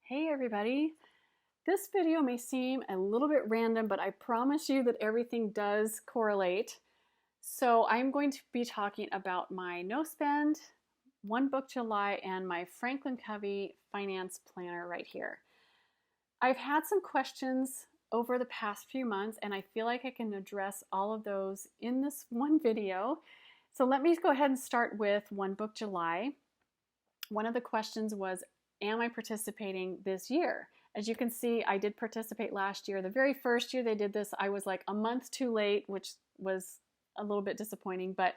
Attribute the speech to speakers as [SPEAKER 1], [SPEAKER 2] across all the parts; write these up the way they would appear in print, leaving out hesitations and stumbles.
[SPEAKER 1] Hey everybody! This video may seem a little bit random, but I promise you that everything does correlate. So I'm going to be talking about my no spend, one book July, and my Franklin Covey finance planner right here. I've had some questions over the past few months and I feel like I can address all of those in this one video. So let me go ahead and start with one book July. One of the questions was, am I participating this year? As you can see, I did participate last year. The very first year they did this, I was like a month too late, which was a little bit disappointing, but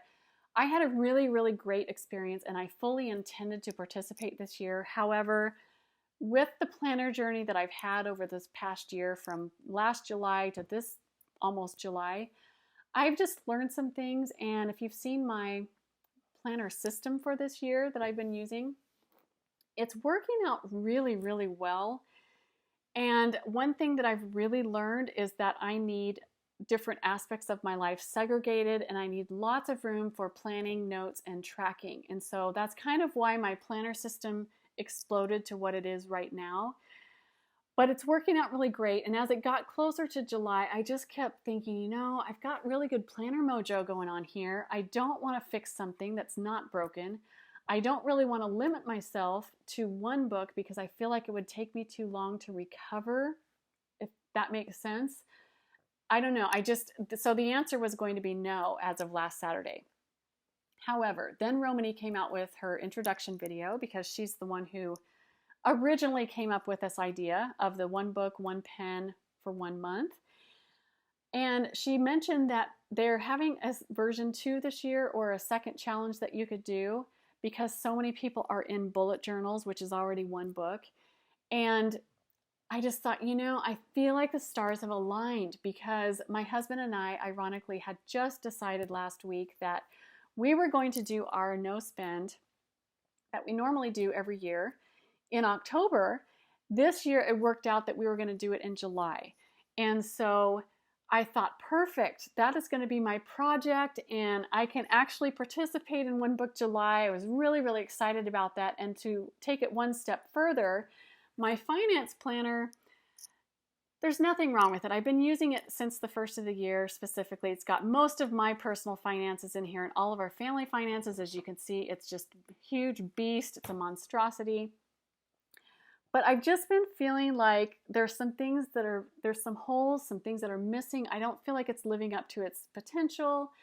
[SPEAKER 1] I had a really great experience and I fully intended to participate this year. However, with the planner journey that I've had over this past year from last July to this almost July, I've just learned some things. And if you've seen my planner system for this year that I've been using, it's working out really well. And one thing that I've really learned is that I need different aspects of my life segregated and I need lots of room for planning, notes, and tracking. And so that's kind of why my planner system exploded to what it is right now. But it's working out really great. And as it got closer to July, I just kept thinking, I've got really good planner mojo going on here. I don't want to fix something that's not broken. I don't really want to limit myself to one book because I feel like it would take me too long to recover, if that makes sense. I don't know. So the answer was going to be no as of last Saturday. However, then Romany came out with her introduction video because she's the one who originally came up with this idea of the one book, one pen for 1 month. And she mentioned that they're having a version 2 this year, or a second challenge that you could do, because so many people are in bullet journals, which is already one book. And I just thought, I feel like the stars have aligned, because my husband and I, ironically, had just decided last week that we were going to do our no spend that we normally do every year in October. This year it worked out that we were going to do it in July. And so I thought, perfect, that is going to be my project and I can actually participate in One Book July. I was really excited about that. And to take it one step further, my finance planner, there's nothing wrong with it. I've been using it since the first of the year specifically. It's got most of my personal finances in here and all of our family finances. As you can see, it's just a huge beast. It's a monstrosity. But I've just been feeling like there's some holes, some things that are missing. I don't feel like it's living up to its potential.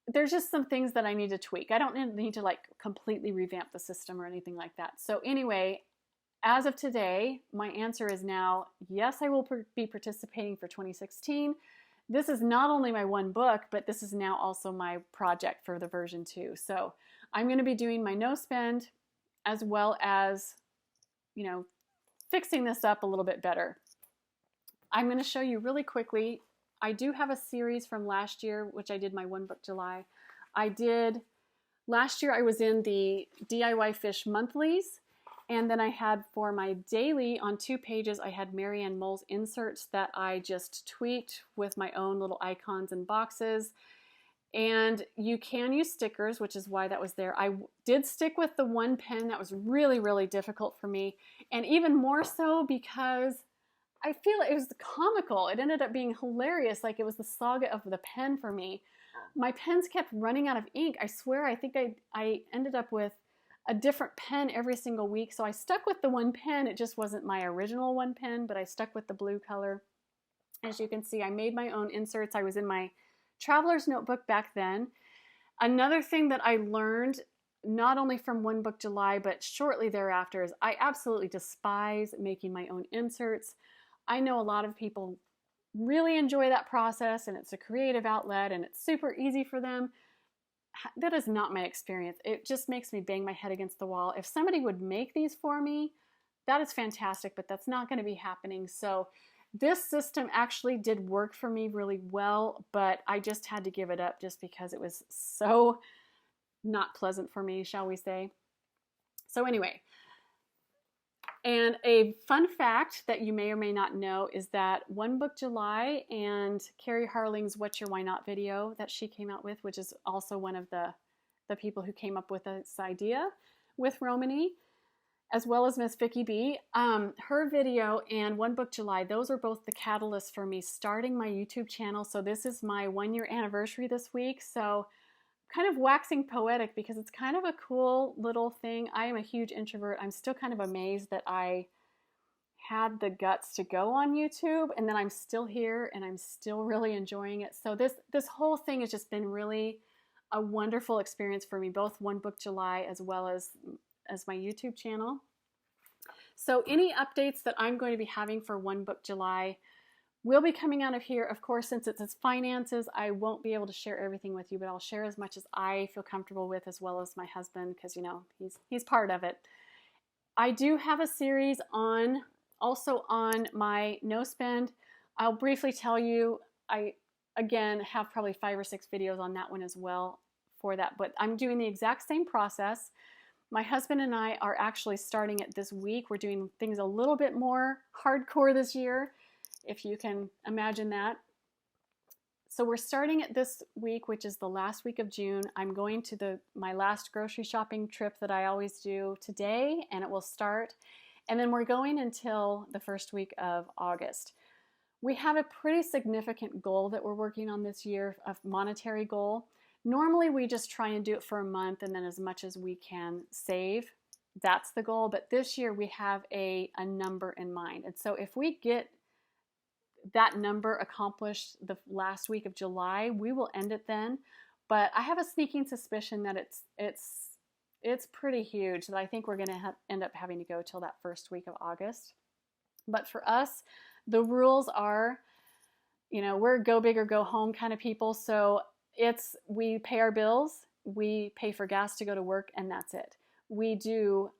[SPEAKER 1] There's just some things that I need to tweak. I don't need to like completely revamp the system or anything like that. So anyway, as of today, my answer is now, yes, I will be participating for 2016. This is not only my one book, but this is now also my project for the version 2. So I'm going to be doing my no spend as well as fixing this up a little bit better. I'm going to show you really quickly. I do have a series from last year, which I did my One Book July. Last year I was in the DIY Fish monthlies, and then I had for my daily on 2 pages, I had Marianne Moll's inserts that I just tweaked with my own little icons and boxes. And you can use stickers, which is why that was there. I did stick with the one pen. That was really difficult for me. And even more so because I feel it was comical. It ended up being hilarious. Like it was the saga of the pen for me. My pens kept running out of ink. I swear, I think I ended up with a different pen every single week. So I stuck with the one pen. It just wasn't my original one pen, but I stuck with the blue color. As you can see, I made my own inserts. I was in my traveler's notebook back then. Another thing that I learned, not only from One Book July, but shortly thereafter, is I absolutely despise making my own inserts. I know a lot of people really enjoy that process and it's a creative outlet and it's super easy for them. That is not my experience. It just makes me bang my head against the wall. If somebody would make these for me, that is fantastic, but that's not going to be happening. So this system actually did work for me really well, but I just had to give it up just because it was so not pleasant for me, shall we say. So anyway, and a fun fact that you may or may not know is that One Book July and Carrie Harling's What's Your Why Not video that she came out with, which is also one of the people who came up with this idea with Romany, as well as Miss Vicky B. Her video and One Book July, those are both the catalyst for me starting my YouTube channel. So this is my 1-year anniversary this week. So kind of waxing poetic because it's kind of a cool little thing. I am a huge introvert. I'm still kind of amazed that I had the guts to go on YouTube, and then I'm still here and I'm still really enjoying it. So this whole thing has just been really a wonderful experience for me, both One Book July as well as my YouTube channel. So any updates that I'm going to be having for One Book July will be coming out of here. Of course, since it's finances, I won't be able to share everything with you, but I'll share as much as I feel comfortable with, as well as my husband, because you know he's part of it. I do have a series also on my no spend. I'll briefly tell you, I again have probably 5 or 6 videos on that one as well for that, but I'm doing the exact same process. My husband and I are actually starting it this week. We're doing things a little bit more hardcore this year, if you can imagine that. So we're starting it this week, which is the last week of June. I'm going to my last grocery shopping trip that I always do today, and it will start. And then we're going until the first week of August. We have a pretty significant goal that we're working on this year, a monetary goal. Normally we just try and do it for a month and then as much as we can save. That's the goal. But this year we have a number in mind. And so if we get that number accomplished the last week of July, we will end it then. But I have a sneaking suspicion that it's pretty huge, that I think we're going to end up having to go till that first week of August. But for us, the rules are, you know, we're go big or go home kind of people. So we pay our bills, we pay for gas to go to work, and that's it. We do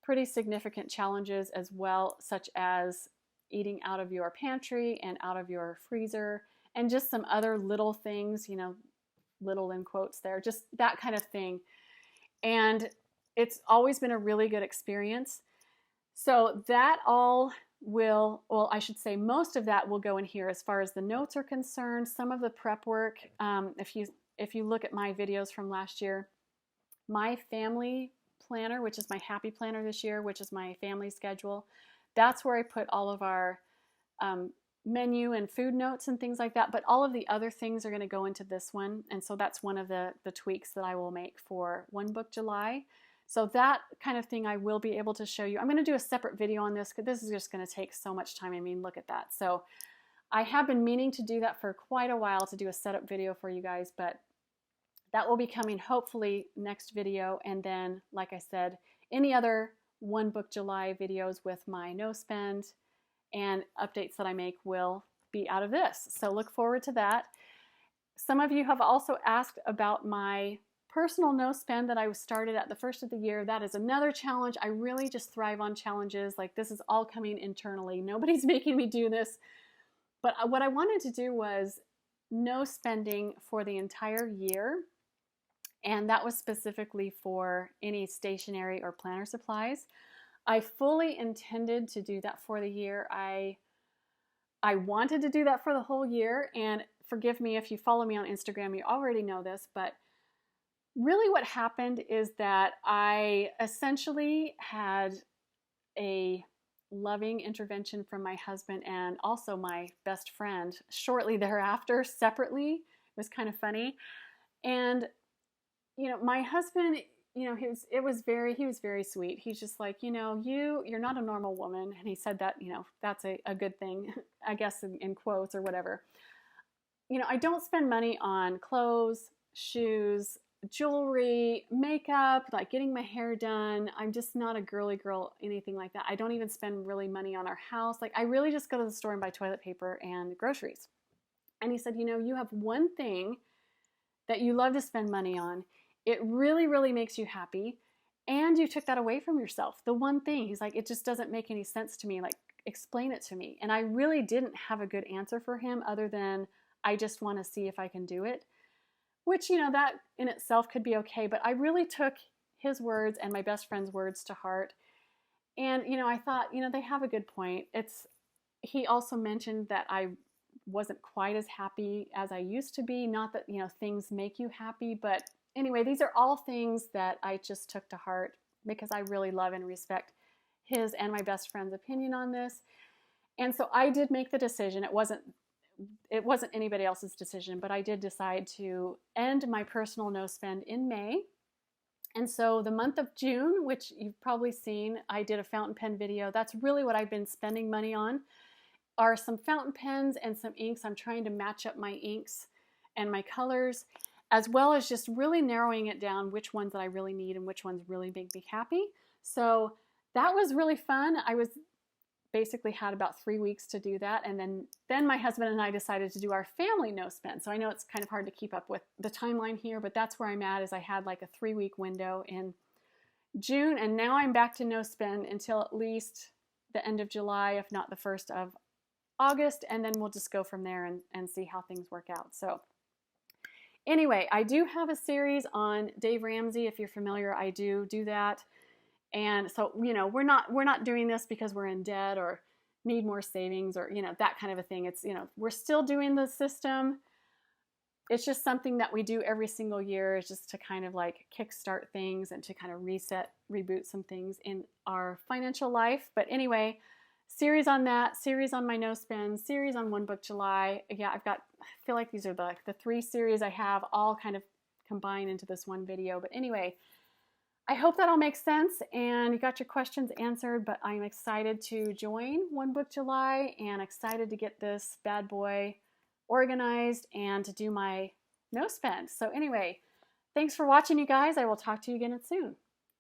[SPEAKER 1] pretty significant challenges as well, such as eating out of your pantry and out of your freezer, and just some other little things, you know, little in quotes there, just that kind of thing. And it's always been a really good experience. So that all will, well, I should say most of that will go in here as far as the notes are concerned. Some of the prep work, if you look at my videos from last year, my family planner, which is my happy planner this year, which is my family schedule, that's where I put all of our menu and food notes and things like that. But all of the other things are going to go into this one. And so that's one of the tweaks that I will make for One Book July. So that kind of thing I will be able to show you. I'm going to do a separate video on this because this is just going to take so much time. I mean, look at that. So I have been meaning to do that for quite a while, to do a setup video for you guys, but that will be coming hopefully next video. And then, like I said, any other One Book July videos with my no spend and updates that I make will be out of this. So look forward to that. Some of you have also asked about my personal no spend that I started at the first of the year. That is another challenge. I really just thrive on challenges. Like, this is all coming internally. Nobody's making me do this. But what I wanted to do was no spending for the entire year. And that was specifically for any stationery or planner supplies. I fully intended to do that for the year. I wanted to do that for the whole year. And forgive me if you follow me on Instagram, you already know this, but really what happened is that I essentially had a loving intervention from my husband and also my best friend shortly thereafter, separately. It was kind of funny. And, you know, my husband, you know, he was very sweet. He's just like, you know, you're not a normal woman. And he said that, you know, that's a good thing, I guess, in quotes or whatever. You know, I don't spend money on clothes, shoes, jewelry, makeup, like getting my hair done. I'm just not a girly girl, anything like that. I don't even spend really money on our house. Like, I really just go to the store and buy toilet paper and groceries. And he said, you know, you have one thing that you love to spend money on. It really, really makes you happy. And you took that away from yourself. The one thing. He's like, it just doesn't make any sense to me. Like, explain it to me. And I really didn't have a good answer for him other than, I just want to see if I can do it. Which, you know, that in itself could be okay, but I really took his words and my best friend's words to heart. And, you know, I thought, you know, they have a good point. He also mentioned that I wasn't quite as happy as I used to be. Not that, you know, things make you happy, but anyway, these are all things that I just took to heart because I really love and respect his and my best friend's opinion on this. And so I did make the decision. It wasn't anybody else's decision, but I did decide to end my personal no spend in May. And so the month of June, which you've probably seen, I did a fountain pen video. That's really what I've been spending money on, are some fountain pens and some inks. I'm trying to match up my inks and my colors, as well as just really narrowing it down which ones that I really need and which ones really make me happy. So that was really fun. I was basically had about 3 weeks to do that, and then my husband and I decided to do our family no spend. So I know it's kind of hard to keep up with the timeline here, but that's where I'm at. Is I had like a 3-week window in June, and now I'm back to no spend until at least the end of July, if not the 1st of August, and then we'll just go from there and see how things work out. So anyway, I do have a series on Dave Ramsey. If you're familiar, I do that. And so, you know, we're not doing this because we're in debt or need more savings or, you know, that kind of a thing. It's, you know, we're still doing the system. It's just something that we do every single year, is just to kind of like kickstart things and to kind of reboot some things in our financial life. But anyway, series on that, series on my no spend, series on One Book July. Yeah, I feel like these are the 3 series I have all kind of combined into this one video. But anyway, I hope that all makes sense and you got your questions answered, but I'm excited to join One Book July and excited to get this bad boy organized and to do my no spend. So anyway, thanks for watching, you guys. I will talk to you again soon.